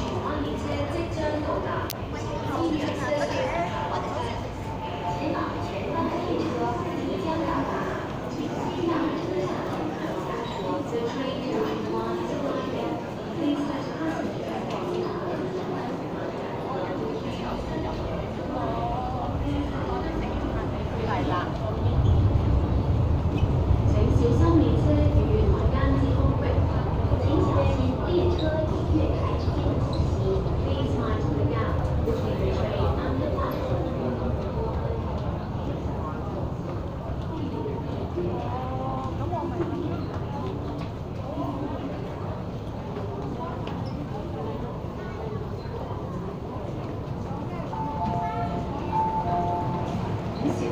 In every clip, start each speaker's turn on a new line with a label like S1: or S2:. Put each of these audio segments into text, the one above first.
S1: 荃灣列車即將到達，歡迎車上乘客落車。前往前方的列車即將到達，请希望车上乘客下车。The train to Chunwan is arriving. Please let passengers get on.请小心列車與民間之空隙，請小心列車與月台之間的空隙。Please mind the gap between the train and the platform.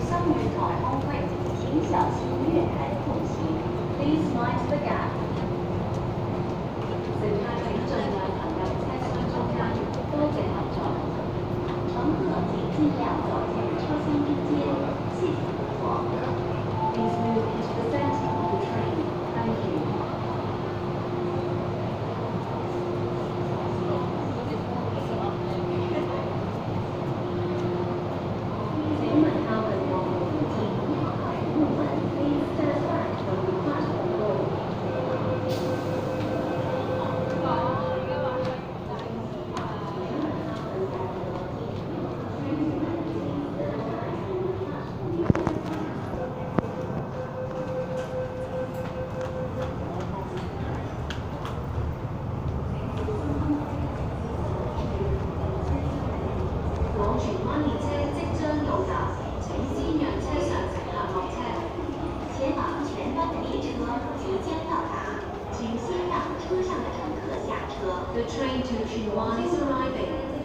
S1: 小心月台空隙，請小心月台空隙。Please mind the gap。乘客請盡量行入車廂中間，多謝合作。乘客請盡量走進車廂之間，謝謝合作。Please move into the center of the train. Thank you.請問靠近我們附近的客戶們 please stand back from the platform door.往荃灣列車即將到達，請先讓車上乘客落車。前往前方的列車即將到達，請先讓車上的乘客下車。The train to Chunwan is arriving.